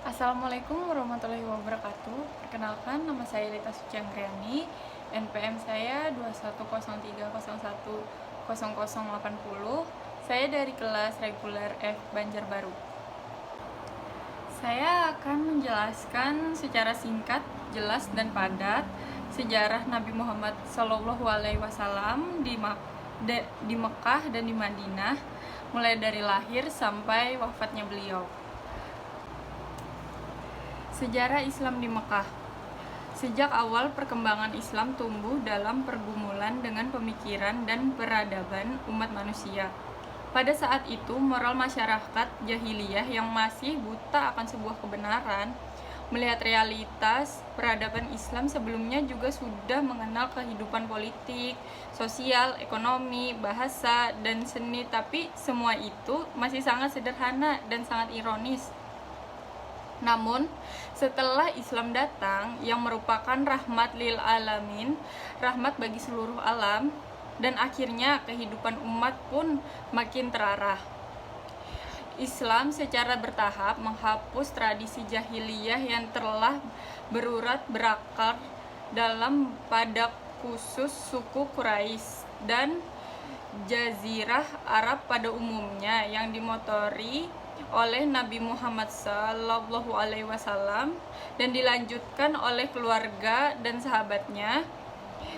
Assalamualaikum warahmatullahi wabarakatuh. Perkenalkan, nama saya Lita Sucianggreni. NPM saya 2103010080. Saya dari kelas reguler F Banjarbaru. Saya akan menjelaskan secara singkat, jelas dan padat sejarah Nabi Muhammad SAW di Mekah dan di Madinah, mulai dari lahir sampai wafatnya beliau. Sejarah Islam di Mekah. Sejak awal perkembangan Islam tumbuh dalam pergumulan dengan pemikiran dan peradaban umat manusia. Pada saat itu, moral masyarakat jahiliyah yang masih buta akan sebuah kebenaran, melihat realitas peradaban Islam sebelumnya juga sudah mengenal kehidupan politik, sosial, ekonomi, bahasa, dan seni, tapi semua itu masih sangat sederhana dan sangat ironis. Namun, setelah Islam datang yang merupakan rahmat lil alamin, rahmat bagi seluruh alam, dan akhirnya kehidupan umat pun makin terarah. Islam secara bertahap menghapus tradisi jahiliyah yang telah berurat berakar dalam pada khusus suku Quraisy dan Jazirah Arab pada umumnya yang dimotori oleh Nabi Muhammad SAW dan dilanjutkan oleh keluarga dan sahabatnya.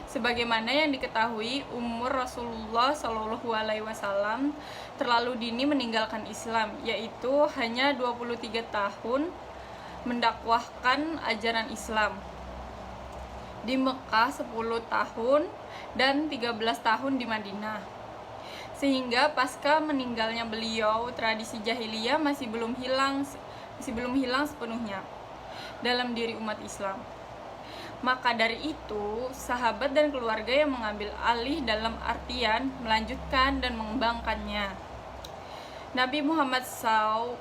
Sebagaimana yang diketahui, umur Rasulullah SAW terlalu dini meninggalkan Islam, yaitu hanya 23 tahun mendakwahkan ajaran Islam. Di Mekah 10 tahun dan 13 tahun di Madinah. Sehingga pasca meninggalnya beliau, tradisi jahiliyah masih belum hilang sepenuhnya dalam diri umat Islam. Maka dari itu, sahabat dan keluarga yang mengambil alih dalam artian melanjutkan dan mengembangkannya. Nabi Muhammad SAW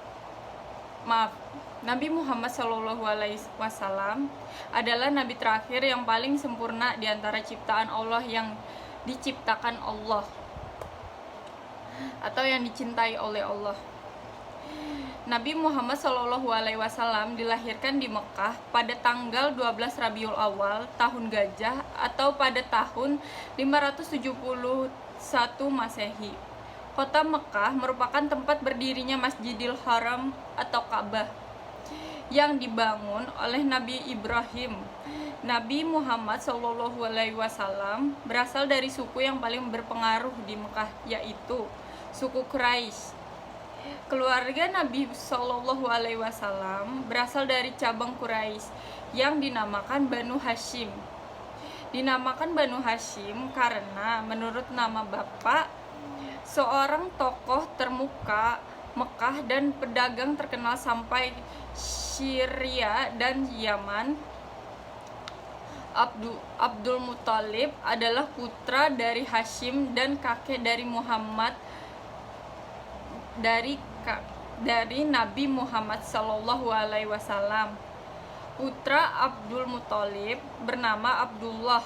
adalah nabi terakhir yang paling sempurna di antara ciptaan Allah yang diciptakan Allah atau yang dicintai oleh Allah. Nabi Muhammad SAW dilahirkan di Mekah pada tanggal 12 Rabiul Awal tahun Gajah atau pada tahun 571 Masehi. Kota Mekah merupakan tempat berdirinya Masjidil Haram atau Ka'bah yang dibangun oleh Nabi Ibrahim. Nabi Muhammad SAW berasal dari suku yang paling berpengaruh di Mekah, yaitu suku Quraisy. Keluarga Nabi SAW berasal dari cabang Quraisy yang dinamakan Banu Hashim. Dinamakan Banu Hashim karena menurut nama bapak, seorang tokoh termuka Mekah dan pedagang terkenal sampai Syria dan Yaman. Abdul Muthalib adalah putra dari Hashim dan kakek dari Muhammad dari Nabi Muhammad SAW. Putra Abdul Muthalib bernama Abdullah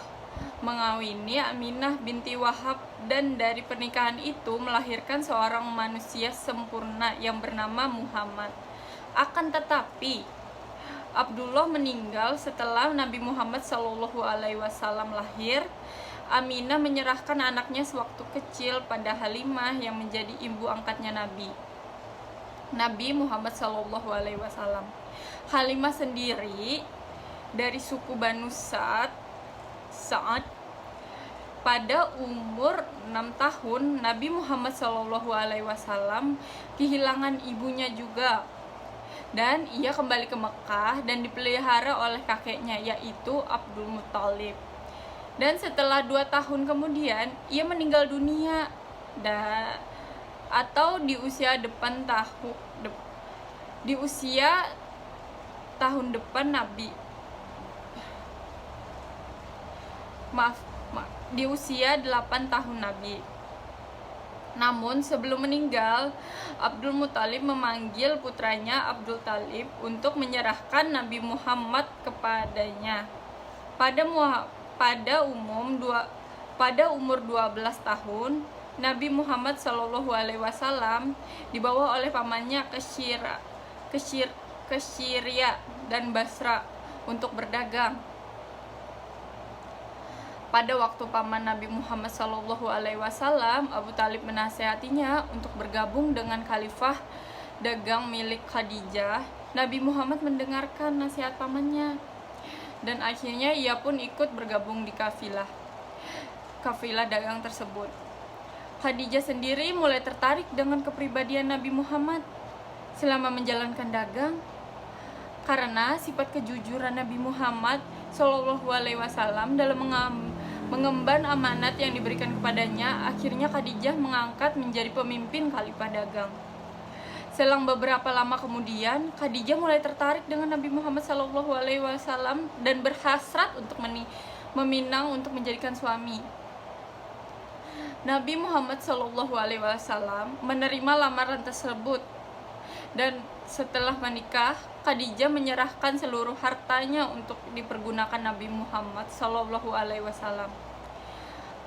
mengawini Aminah binti Wahab dan dari pernikahan itu melahirkan seorang manusia sempurna yang bernama Muhammad. Akan tetapi Abdullah meninggal setelah Nabi Muhammad SAW lahir. Aminah menyerahkan anaknya sewaktu kecil pada Halimah yang menjadi ibu angkatnya Nabi Muhammad SAW. Halimah sendiri dari suku Banu Sa'ad. Pada umur 6 tahun Nabi Muhammad SAW kehilangan ibunya juga, dan ia kembali ke Mekah dan dipelihara oleh kakeknya, yaitu Abdul Muthalib. Dan setelah 2 tahun kemudian ia meninggal dunia atau di usia tahun depan Nabi. Di usia 8 tahun Nabi. Namun sebelum meninggal, Abdul Muthalib memanggil putranya Abdul Talib untuk menyerahkan Nabi Muhammad kepadanya. Pada umur 12 tahun, Nabi Muhammad SAW dibawa oleh pamannya ke ke Syria dan Basra untuk berdagang. Pada waktu paman Nabi Muhammad SAW, Abu Talib menasihatinya untuk bergabung dengan khalifah dagang milik Khadijah. Nabi Muhammad mendengarkan nasihat pamannya, dan akhirnya ia pun ikut bergabung di kafilah dagang tersebut. Khadijah sendiri mulai tertarik dengan kepribadian Nabi Muhammad selama menjalankan dagang. Karena sifat kejujuran Nabi Muhammad SAW dalam mengemban amanat yang diberikan kepadanya, akhirnya Khadijah mengangkat menjadi pemimpin khalifah dagang. Selang beberapa lama kemudian, Khadijah mulai tertarik dengan Nabi Muhammad SAW dan berhasrat untuk meminang untuk menjadikan suami. Nabi Muhammad SAW menerima lamaran tersebut, dan setelah menikah, Khadijah menyerahkan seluruh hartanya untuk dipergunakan Nabi Muhammad SAW.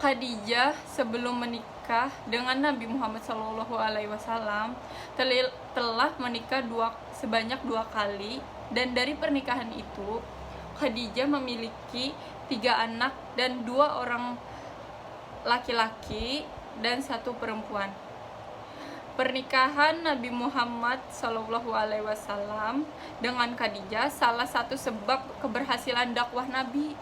Khadijah sebelum menikah dengan Nabi Muhammad SAW telah menikah sebanyak 2 kali, dan dari pernikahan itu Khadijah memiliki 3 anak dan 2 orang laki-laki dan 1 perempuan. Pernikahan Nabi Muhammad SAW dengan Khadijah salah satu sebab keberhasilan dakwah Nabi,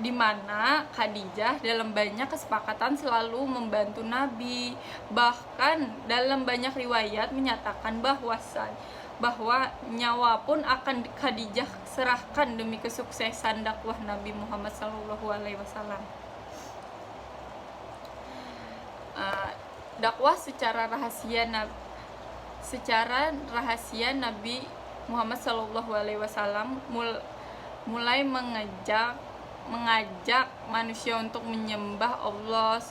di mana Khadijah dalam banyak kesepakatan selalu membantu Nabi. Bahkan dalam banyak riwayat menyatakan bahwa nyawa pun akan Khadijah serahkan demi kesuksesan dakwah Nabi Muhammad SAW. Dakwah secara rahasia Nabi Muhammad SAW mulai mengajak manusia untuk menyembah Allah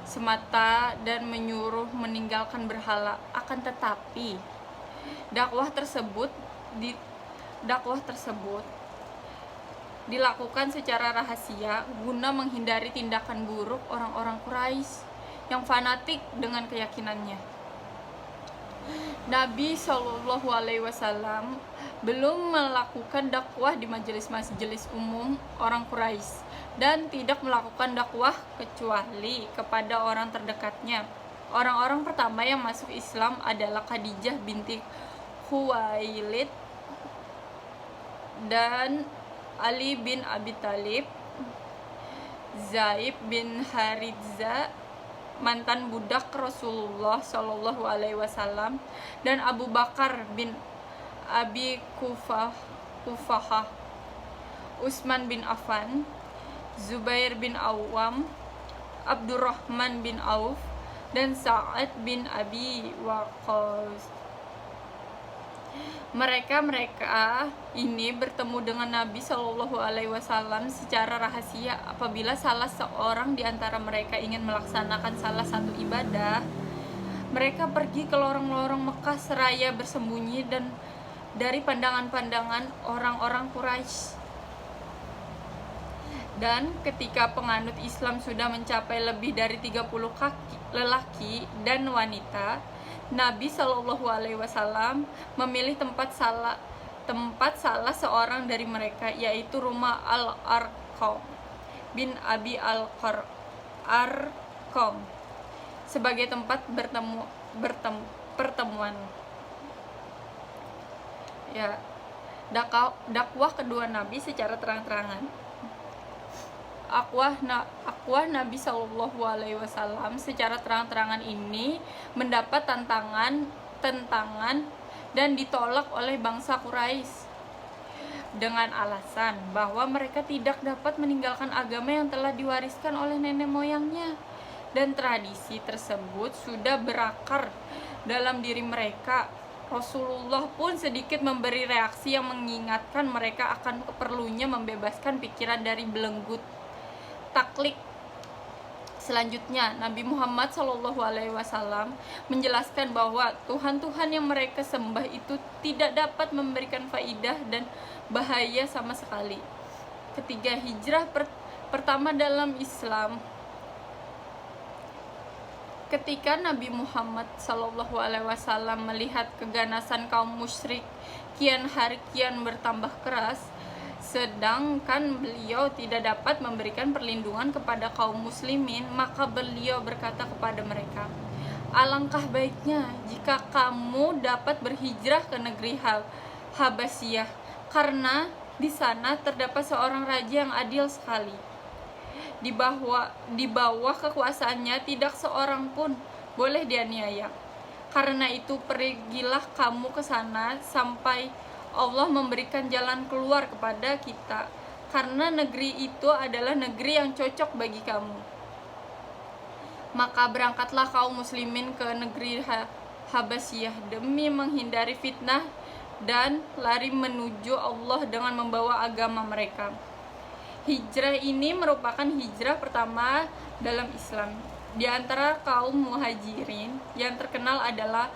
semata dan menyuruh meninggalkan berhala. Akan tetapi dakwah tersebut dilakukan secara rahasia guna menghindari tindakan buruk orang-orang Quraisy yang fanatik dengan keyakinannya. Nabi SAW belum melakukan dakwah di majelis-majelis umum orang Quraisy dan tidak melakukan dakwah kecuali kepada orang terdekatnya. Orang-orang pertama yang masuk Islam adalah Khadijah binti Khuwailid dan Ali bin Abi Thalib, Zaid bin Haritza, mantan budak Rasulullah SAW, dan Abu Bakar bin Abi Quhafah, Utsman bin Affan, Zubair bin Awam, Abdurrahman bin Auf, dan Sa'ad bin Abi Waqqas. Mereka ini bertemu dengan Nabi SAW secara rahasia apabila salah seorang di antara mereka ingin melaksanakan salah satu ibadah. Mereka pergi ke lorong-lorong Mekah seraya bersembunyi dan dari pandangan-pandangan orang-orang Quraisy. Dan ketika penganut Islam sudah mencapai lebih dari 30 lelaki dan wanita, Nabi SAW memilih tempat salah seorang dari mereka, yaitu rumah Al-Arqam bin Abi Al-Arqam, sebagai tempat pertemuan. Ya, dakwah kedua Nabi secara terang-terangan. Akwah Nabi SAW secara terang-terangan ini mendapat tentangan dan ditolak oleh bangsa Quraisy dengan alasan bahwa mereka tidak dapat meninggalkan agama yang telah diwariskan oleh nenek moyangnya, dan tradisi tersebut sudah berakar dalam diri mereka. Rasulullah pun sedikit memberi reaksi yang mengingatkan mereka akan perlunya membebaskan pikiran dari belenggu taklid. Selanjutnya, Nabi Muhammad SAW menjelaskan bahwa Tuhan-Tuhan yang mereka sembah itu tidak dapat memberikan faidah dan bahaya sama sekali. Ketika hijrah pertama dalam Islam, Ketika Nabi Muhammad SAW melihat keganasan kaum musyrik kian hari kian bertambah keras, sedangkan beliau tidak dapat memberikan perlindungan kepada kaum muslimin, maka beliau berkata kepada mereka, "Alangkah baiknya jika kamu dapat berhijrah ke negeri Habasyah, karena di sana terdapat seorang raja yang adil sekali. Di bawah kekuasaannya tidak seorang pun boleh dianiaya. Karena itu pergilah kamu ke sana sampai Allah memberikan jalan keluar kepada kita, karena negeri itu adalah negeri yang cocok bagi kamu." Maka berangkatlah kaum muslimin ke negeri Habasyah demi menghindari fitnah dan lari menuju Allah dengan membawa agama mereka. Hijrah ini merupakan hijrah pertama dalam Islam. Di antara kaum muhajirin yang terkenal adalah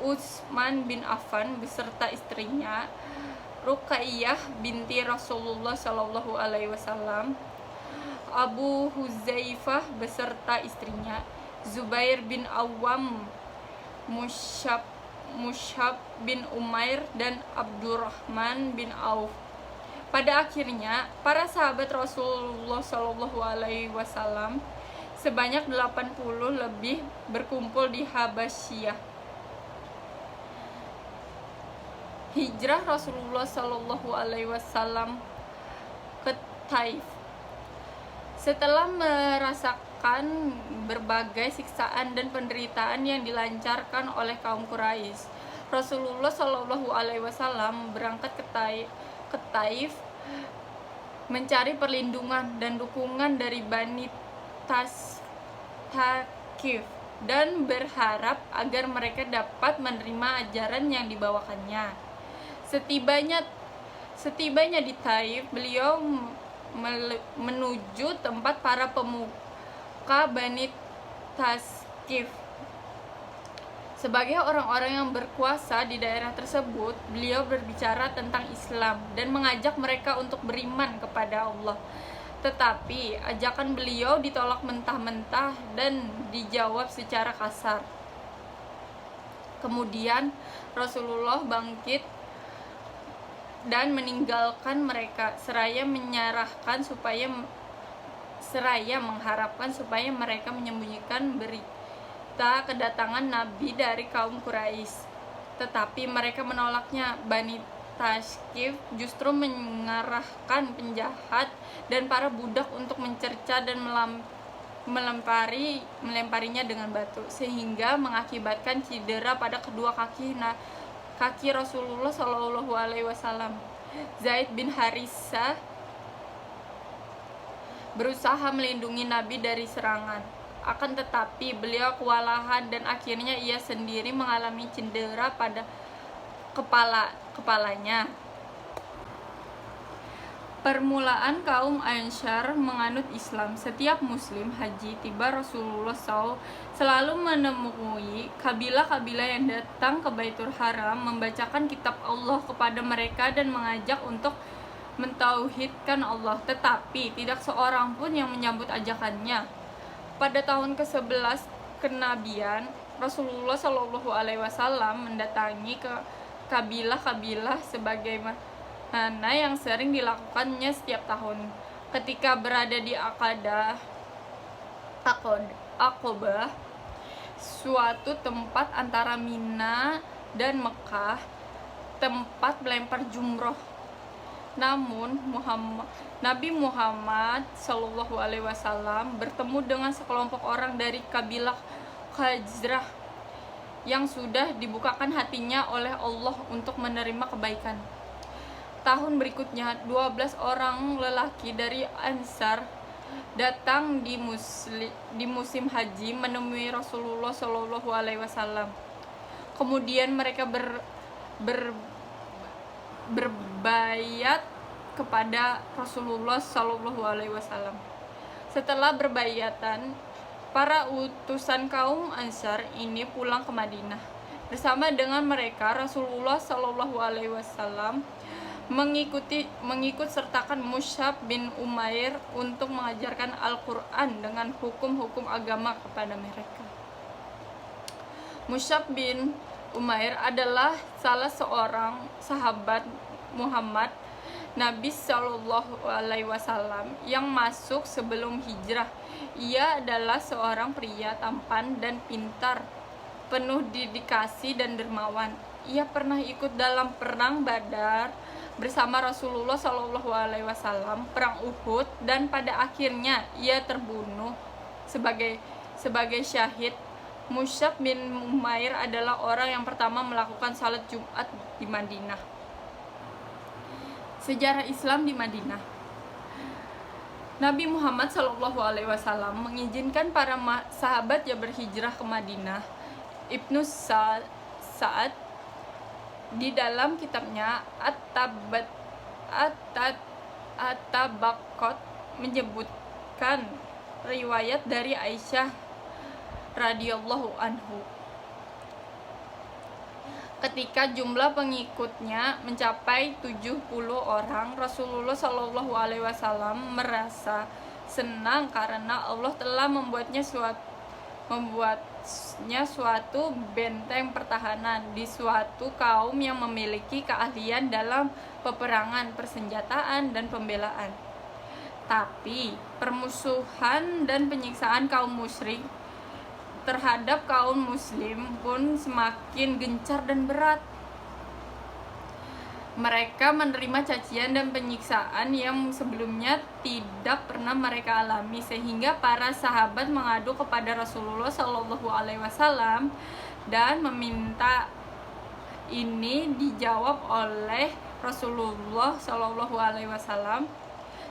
Utsman bin Affan beserta istrinya, Ruqayyah binti Rasulullah SAW, Abu Huzaifah beserta istrinya, Zubair bin Awam, Mushab bin Umair, dan Abdurrahman bin Auf. Pada akhirnya, para sahabat Rasulullah SAW sebanyak 80 lebih berkumpul di Habasyah. Hijrah Rasulullah SAW ke Taif. Setelah merasakan berbagai siksaan dan penderitaan yang dilancarkan oleh kaum Quraisy, Rasulullah SAW berangkat ke Taif mencari perlindungan dan dukungan dari Bani Thaqif dan berharap agar mereka dapat menerima ajaran yang dibawakannya. Setibanya di Taif, beliau menuju tempat para pemuka Bani Thaqif. Sebagai orang-orang yang berkuasa di daerah tersebut, beliau berbicara tentang Islam dan mengajak mereka untuk beriman kepada Allah. Tetapi ajakan beliau ditolak mentah-mentah dan dijawab secara kasar. Kemudian Rasulullah bangkit dan meninggalkan mereka seraya mengharapkan supaya mereka menyembunyikan berita kedatangan Nabi dari kaum Quraisy. Tetapi mereka menolaknya. Bani Thaqif justru mengarahkan penjahat dan para budak untuk mencerca dan melemparinya dengan batu, sehingga mengakibatkan cedera pada kedua kaki Rasulullah SAW. Zaid bin Harisah berusaha melindungi Nabi dari serangan. Akan tetapi beliau kewalahan dan akhirnya ia sendiri mengalami cedera pada kepalanya. Permulaan kaum Ansyar menganut Islam. Setiap muslim haji tiba Rasulullah SAW selalu menemui kabilah-kabilah yang datang ke Baitul Haram, membacakan kitab Allah kepada mereka dan mengajak untuk mentauhidkan Allah. Tetapi tidak seorang pun yang menyambut ajakannya. Pada tahun ke-11 kenabian, Rasulullah SAW mendatangi ke kabilah-kabilah sebagaimana yang sering dilakukannya setiap tahun. Ketika berada di Aqabah, suatu tempat antara Mina dan Mekah, tempat melempar jumroh. Namun Nabi Muhammad SAW bertemu dengan sekelompok orang dari kabilah Khazraj yang sudah dibukakan hatinya oleh Allah untuk menerima kebaikan. Tahun berikutnya, 12 orang lelaki dari Ansar datang di musim haji menemui Rasulullah SAW. Kemudian mereka berbayat kepada Rasulullah SAW. Setelah berbayatan, para utusan kaum Ansar ini pulang ke Madinah. Bersama dengan mereka, Rasulullah SAW mengikut sertakan Mushab bin Umair untuk mengajarkan Al-Quran dengan hukum-hukum agama kepada mereka. Mus'ab bin Umair adalah salah seorang sahabat Muhammad Nabi Shallallahu Alaihi Wasallam yang masuk sebelum hijrah. Ia adalah seorang pria tampan dan pintar, penuh dedikasi dan dermawan. Ia pernah ikut dalam perang Badar bersama Rasulullah Shallallahu Alaihi Wasallam, perang Uhud, dan pada akhirnya ia terbunuh sebagai syahid. Mus'ab bin Umair adalah orang yang pertama melakukan salat Jumat di Madinah. Sejarah Islam di Madinah. Nabi Muhammad SAW mengizinkan para sahabatnya berhijrah ke Madinah. Ibnu Sa'ad di dalam kitabnya At-Tabaqat menyebutkan riwayat dari Aisyah radhiyallahu anhu. Ketika jumlah pengikutnya mencapai 70 orang, Rasulullah Shallallahu Alaihi Wasallam merasa senang karena Allah telah membuatnya suatu benteng pertahanan di suatu kaum yang memiliki keahlian dalam peperangan, persenjataan, dan pembelaan. Tapi permusuhan dan penyiksaan kaum musyrik terhadap kaum muslim pun semakin gencar dan berat. Mereka menerima cacian dan penyiksaan yang sebelumnya tidak pernah mereka alami, sehingga para sahabat mengadu kepada Rasulullah Shallallahu Alaihi Wasallam dan meminta ini dijawab oleh Rasulullah Shallallahu Alaihi Wasallam.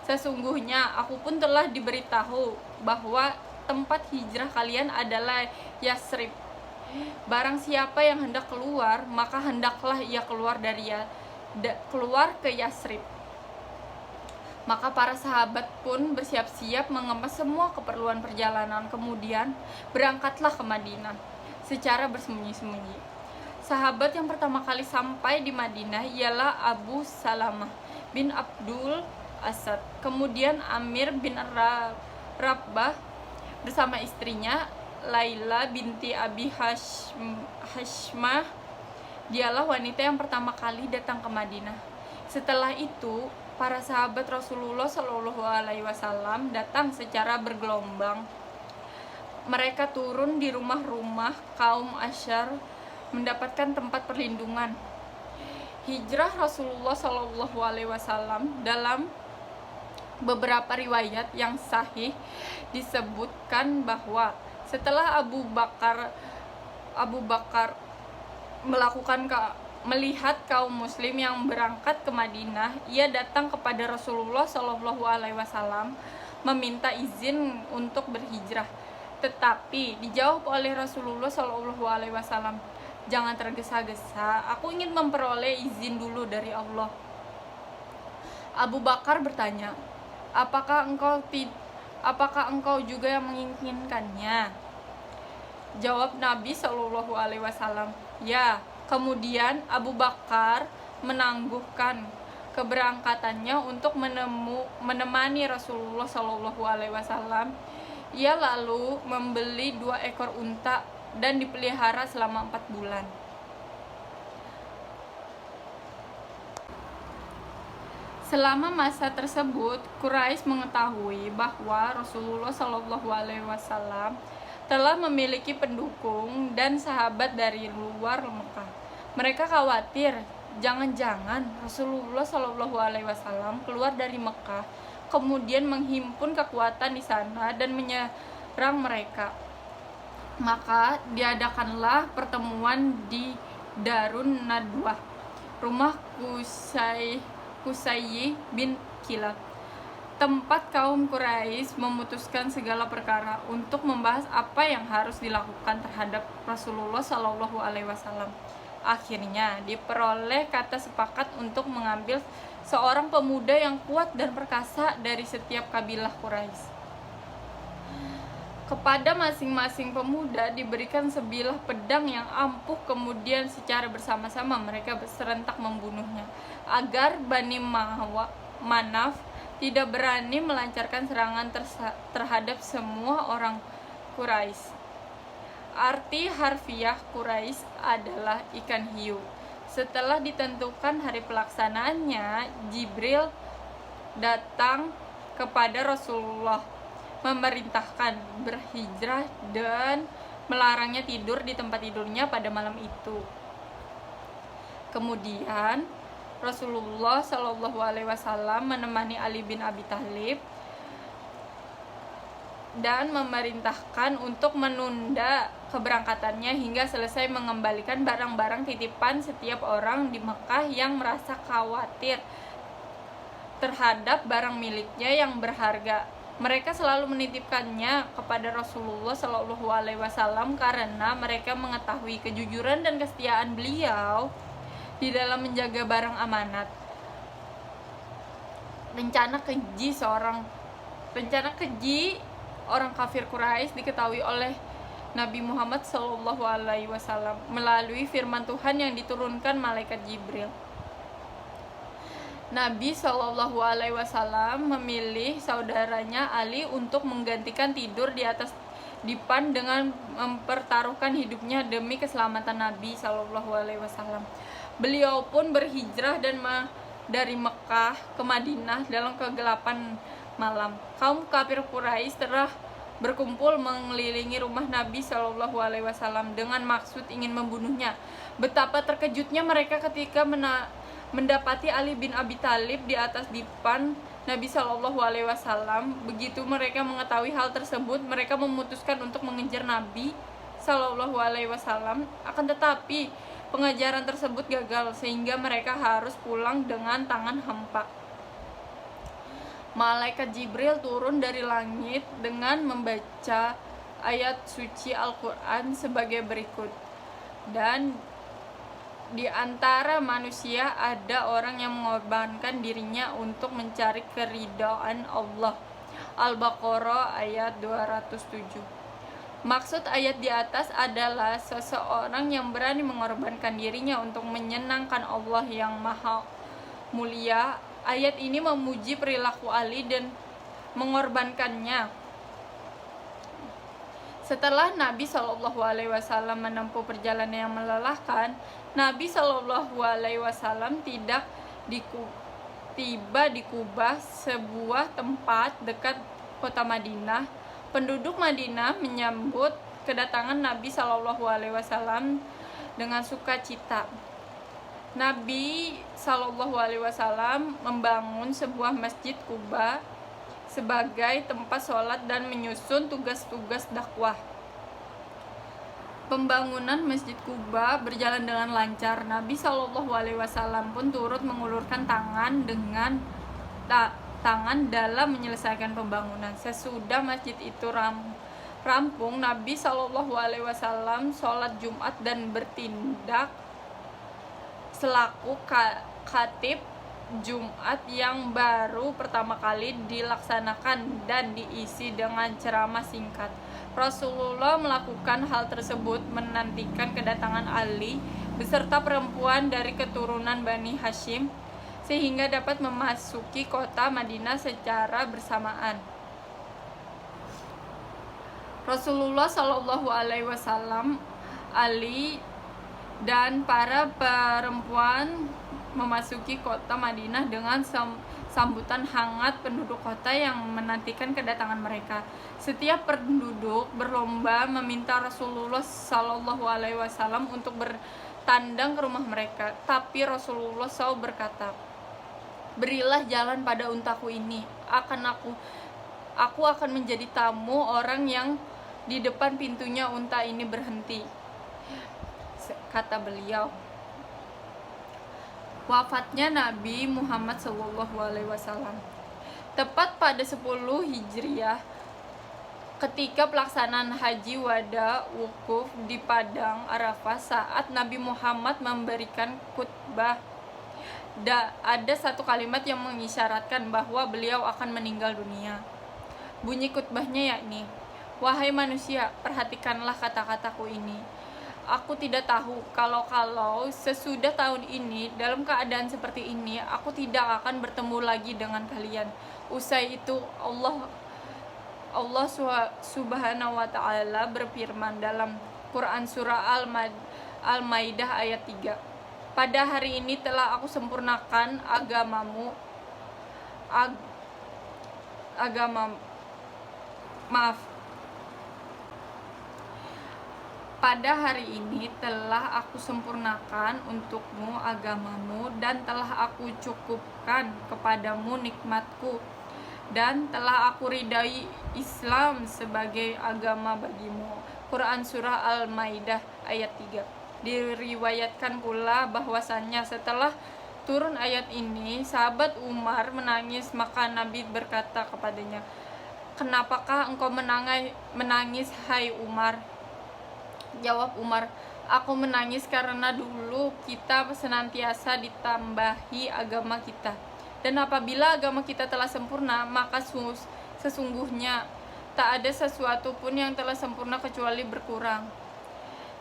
Sesungguhnya aku pun telah diberitahu bahwa tempat hijrah kalian adalah Yasrib. Barang siapa yang hendak keluar, maka hendaklah ia keluar ke Yasrib. Maka para sahabat pun bersiap-siap mengemas semua keperluan perjalanan, kemudian berangkatlah ke Madinah secara bersembunyi-sembunyi. Sahabat yang pertama kali sampai di Madinah ialah Abu Salamah bin Abdul Asad, kemudian Amir bin Rabbah bersama istrinya Laila binti Abi Hashmah. Dialah wanita yang pertama kali datang ke Madinah. Setelah itu, para sahabat Rasulullah Shallallahu Alaihi Wasallam datang secara bergelombang. Mereka turun di rumah-rumah kaum Asyar mendapatkan tempat perlindungan. Hijrah Rasulullah Shallallahu Alaihi Wasallam dalam beberapa riwayat yang sahih disebutkan bahwa setelah Abu Bakar melihat kaum muslim yang berangkat ke Madinah, ia datang kepada Rasulullah Shallallahu Alaihi Wasallam meminta izin untuk berhijrah. Tetapi dijawab oleh Rasulullah Shallallahu Alaihi Wasallam, jangan tergesa-gesa, aku ingin memperoleh izin dulu dari Allah. Abu Bakar bertanya, apakah engkau juga yang menginginkannya? Jawab Nabi Shallallahu Alaihi Wasallam, ya. Kemudian Abu Bakar menangguhkan keberangkatannya untuk menemani Rasulullah Shallallahu Alaihi Wasallam. Ia lalu membeli 2 ekor unta dan dipelihara selama 4 bulan. Selama masa tersebut, Quraisy mengetahui bahwa Rasulullah Shallallahu Alaihi Wasallam telah memiliki pendukung dan sahabat dari luar Mekah. Mereka khawatir jangan-jangan Rasulullah Shallallahu Alaihi Wasallam keluar dari Mekah, kemudian menghimpun kekuatan di sana dan menyerang mereka. Maka diadakanlah pertemuan di Darun Nadwah, rumah Qusayy bin Kilab, tempat kaum Quraisy memutuskan segala perkara untuk membahas apa yang harus dilakukan terhadap Rasulullah Shallallahu Alaihi Wasallam. Akhirnya diperoleh kata sepakat untuk mengambil seorang pemuda yang kuat dan perkasa dari setiap kabilah Quraisy. Kepada masing-masing pemuda diberikan sebilah pedang yang ampuh, kemudian secara bersama-sama mereka serentak membunuhnya, agar Bani Manaf tidak berani melancarkan serangan terhadap semua orang Quraisy. Arti harfiah Quraisy adalah ikan hiu. Setelah ditentukan hari pelaksanaannya, Jibril datang kepada Rasulullah, memerintahkan berhijrah dan melarangnya tidur di tempat tidurnya pada malam itu. Kemudian Rasulullah Shallallahu Alaihi Wasallam menemani Ali bin Abi Thalib dan memerintahkan untuk menunda keberangkatannya hingga selesai mengembalikan barang-barang titipan setiap orang di Mekah yang merasa khawatir terhadap barang miliknya yang berharga. Mereka selalu menitipkannya kepada Rasulullah Shallallahu Alaihi Wasallam karena mereka mengetahui kejujuran dan kesetiaan beliau di dalam menjaga barang amanat. Rencana keji orang kafir Quraisy diketahui oleh Nabi Muhammad Shallallahu Alaihi Wasallam melalui firman Tuhan yang diturunkan malaikat Jibril. Nabi Shallallahu Alaihi Wasallam memilih saudaranya Ali untuk menggantikan tidur di atas dipan dengan mempertaruhkan hidupnya demi keselamatan Nabi Shallallahu Alaihi Wasallam. Beliau pun berhijrah dari Mekah ke Madinah dalam kegelapan malam. Kaum kafir Quraisy telah berkumpul mengelilingi rumah Nabi Shallallahu Alaihi Wasallam dengan maksud ingin membunuhnya. Betapa terkejutnya mereka ketika mendapati Ali bin Abi Thalib di atas dipan Nabi Shallallahu Alaihi Wasallam. Begitu mereka mengetahui hal tersebut, mereka memutuskan untuk mengejar Nabi Shallallahu Alaihi Wasallam. Akan tetapi pengejaran tersebut gagal sehingga mereka harus pulang dengan tangan hampa. Malaikat Jibril turun dari langit dengan membaca ayat suci Al-Quran sebagai berikut. Dan di antara manusia ada orang yang mengorbankan dirinya untuk mencari keridhaan Allah. Al-Baqarah ayat 207. Maksud ayat di atas adalah seseorang yang berani mengorbankan dirinya untuk menyenangkan Allah yang maha mulia. Ayat ini memuji perilaku Ali dan mengorbankannya. Setelah Nabi Shallallahu Alaihi Wasallam menempuh perjalanan yang melelahkan, Nabi Shallallahu Alaihi Wasallam tiba di Kubah, sebuah tempat dekat kota Madinah. Penduduk Madinah menyambut kedatangan Nabi Shallallahu Alaihi Wasallam dengan sukacita. Nabi Shallallahu Alaihi Wasallam membangun sebuah masjid Kuba sebagai tempat sholat dan menyusun tugas-tugas dakwah. Pembangunan Masjid Kuba berjalan dengan lancar. Nabi Shallallahu Alaihi Wasallam pun turut mengulurkan tangan dalam menyelesaikan pembangunan. Sesudah masjid itu rampung, Nabi Shallallahu Alaihi Wasallam sholat Jumat dan bertindak selaku khatib Jumat yang baru pertama kali dilaksanakan dan diisi dengan ceramah singkat. Rasulullah melakukan hal tersebut menantikan kedatangan Ali beserta perempuan dari keturunan Bani Hashim sehingga dapat memasuki kota Madinah secara bersamaan. Rasulullah Shallallahu Alaihi Wasallam, Ali dan para perempuan memasuki kota Madinah dengan sambutan hangat penduduk kota yang menantikan kedatangan mereka. Setiap penduduk berlomba meminta Rasulullah Shallallahu Alaihi Wasallam untuk bertandang ke rumah mereka. Tapi Rasulullah SAW berkata, "Berilah jalan pada untaku ini. Aku akan menjadi tamu orang yang di depan pintunya unta ini berhenti," kata beliau. Wafatnya Nabi Muhammad SAW tepat pada 10 Hijriah, ketika pelaksanaan haji wada wukuf di Padang Arafah. Saat Nabi Muhammad memberikan khutbah, ada satu kalimat yang mengisyaratkan bahwa beliau akan meninggal dunia. Bunyi khutbahnya yakni, "Wahai manusia, perhatikanlah kata-kataku ini. Aku tidak tahu kalau sesudah tahun ini dalam keadaan seperti ini aku tidak akan bertemu lagi dengan kalian." Usai itu Allah Subhanahu wa ta'ala berfirman dalam Quran Surah Al-Maidah ayat 3. Pada hari ini telah aku sempurnakan Pada hari ini telah aku sempurnakan untukmu agamamu, dan telah aku cukupkan kepadamu nikmatku, dan telah aku ridai Islam sebagai agama bagimu. Quran Surah Al-Maidah ayat 3. Diriwayatkan pula bahwasannya setelah turun ayat ini, sahabat Umar menangis, maka Nabi berkata kepadanya, "Kenapakah engkau menangis, hai Umar?" Jawab Umar, "Aku menangis karena dulu kita senantiasa ditambahi agama kita. Dan apabila agama kita telah sempurna, maka sesungguhnya tak ada sesuatu pun yang telah sempurna kecuali berkurang."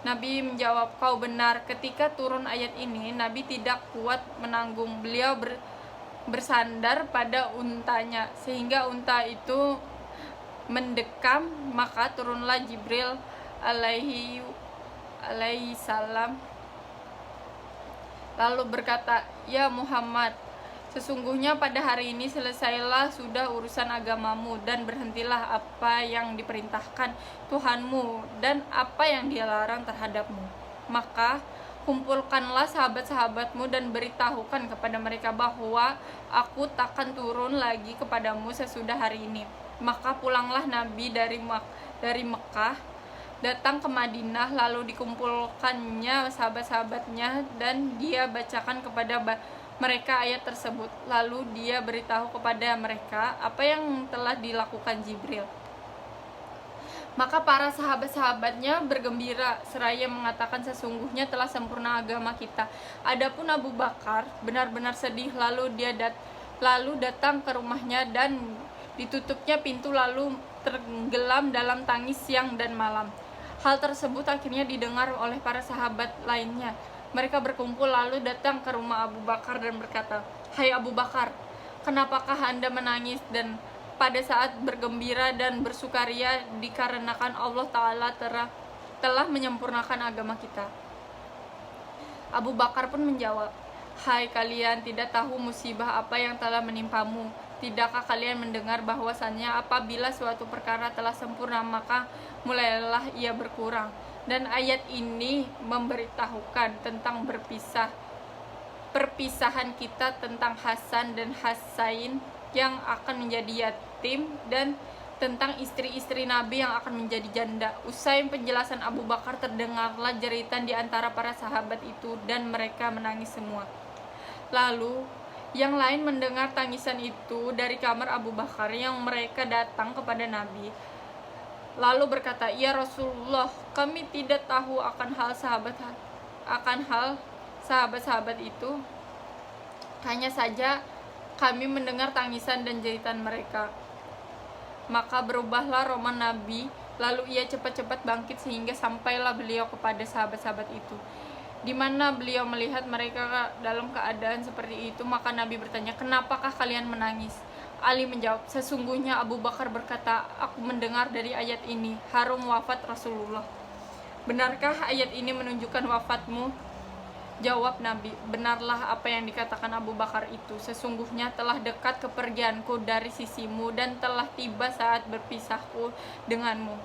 Nabi menjawab, "Kau benar." Ketika turun ayat ini, Nabi tidak kuat menanggung. Beliau bersandar pada untanya, sehingga unta itu mendekam. Maka turunlah Jibril alaihi salam lalu berkata, "Ya Muhammad, sesungguhnya pada hari ini selesailah sudah urusan agamamu, dan berhentilah apa yang diperintahkan Tuhanmu dan apa yang dia larang terhadapmu. Maka kumpulkanlah sahabat-sahabatmu dan beritahukan kepada mereka bahwa aku takkan turun lagi kepadamu sesudah hari ini." Maka pulanglah Nabi dari Mekah datang ke Madinah, lalu dikumpulkannya sahabat-sahabatnya dan dia bacakan kepada mereka ayat tersebut. Lalu dia beritahu kepada mereka apa yang telah dilakukan Jibril. Maka para sahabat-sahabatnya bergembira seraya mengatakan, "Sesungguhnya telah sempurna agama kita." Adapun Abu Bakar benar-benar sedih, lalu datang ke rumahnya dan ditutupnya pintu, lalu tenggelam dalam tangis siang dan malam. Hal tersebut akhirnya didengar oleh para sahabat lainnya. Mereka berkumpul lalu datang ke rumah Abu Bakar dan berkata, "Hai Abu Bakar, kenapakah Anda menangis dan pada saat bergembira dan bersukaria dikarenakan Allah Ta'ala telah menyempurnakan agama kita?" Abu Bakar pun menjawab, "Hai kalian tidak tahu musibah apa yang telah menimpamu. Tidakkah kalian mendengar bahwasannya apabila suatu perkara telah sempurna, maka mulailah ia berkurang. Dan ayat ini memberitahukan tentang perpisahan kita, tentang Hasan dan Husain yang akan menjadi yatim, dan tentang istri-istri Nabi yang akan menjadi janda." Usai penjelasan Abu Bakar, terdengarlah jeritan di antara para sahabat itu dan mereka menangis semua. Lalu yang lain mendengar tangisan itu dari kamar Abu Bakar, yang mereka datang kepada Nabi lalu berkata, "Ya Rasulullah, kami tidak tahu akan hal sahabat-sahabat itu. Hanya saja kami mendengar tangisan dan jeritan mereka." Maka berubahlah roman Nabi, lalu ia cepat-cepat bangkit sehingga sampailah beliau kepada sahabat-sahabat itu, di mana beliau melihat mereka dalam keadaan seperti itu. Maka Nabi bertanya, "Kenapakah kalian menangis?" Ali menjawab, "Sesungguhnya Abu Bakar berkata, aku mendengar dari ayat ini, harum wafat Rasulullah." "Benarkah ayat ini menunjukkan wafatmu?" Jawab Nabi, "Benarlah apa yang dikatakan Abu Bakar itu. Sesungguhnya telah dekat kepergianku dari sisimu dan telah tiba saat berpisahku denganmu."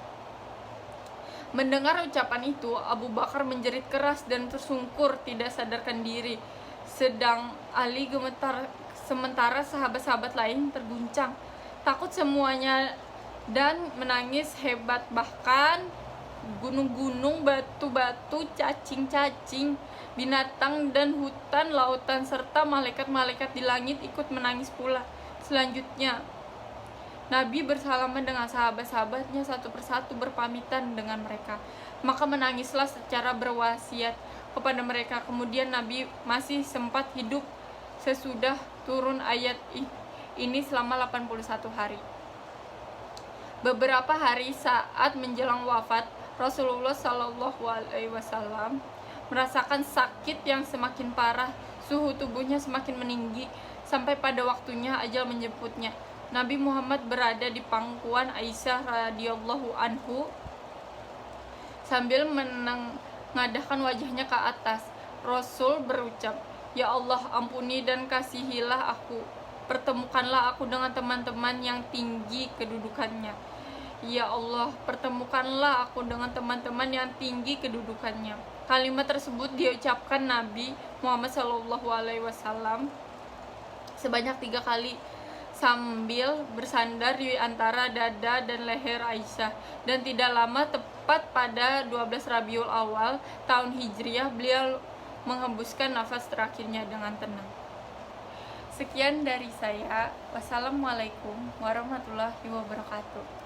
Mendengar ucapan itu, Abu Bakar menjerit keras dan tersungkur, tidak sadarkan diri. Sedang Ali gemetar, sementara sahabat-sahabat lain terguncang, takut semuanya dan menangis hebat. Bahkan gunung-gunung, batu-batu, cacing-cacing, binatang dan hutan, lautan, serta malaikat-malaikat di langit ikut menangis pula. Selanjutnya Nabi bersalaman dengan sahabat-sahabatnya, satu persatu berpamitan dengan mereka. Maka menangislah secara berwasiat kepada mereka. Kemudian Nabi masih sempat hidup sesudah turun ayat ini selama 81 hari. Beberapa hari saat menjelang wafat, Rasulullah SAW merasakan sakit yang semakin parah. Suhu tubuhnya semakin meninggi sampai pada waktunya ajal menjemputnya. Nabi Muhammad berada di pangkuan Aisyah radhiyallahu anhu Sambil menengadahkan wajahnya ke atas, Rasul berucap, "Ya Allah, ampuni dan kasihilah aku. Pertemukanlah aku dengan teman-teman yang tinggi kedudukannya. Ya Allah, pertemukanlah aku dengan teman-teman yang tinggi kedudukannya." Kalimat tersebut diucapkan Nabi Muhammad SAW sebanyak 3 kali sambil bersandar di antara dada dan leher Aisyah. Dan tidak lama, tepat pada 12 Rabiul Awal tahun Hijriah, beliau menghembuskan nafas terakhirnya dengan tenang. Sekian dari saya. Wassalamualaikum warahmatullahi wabarakatuh.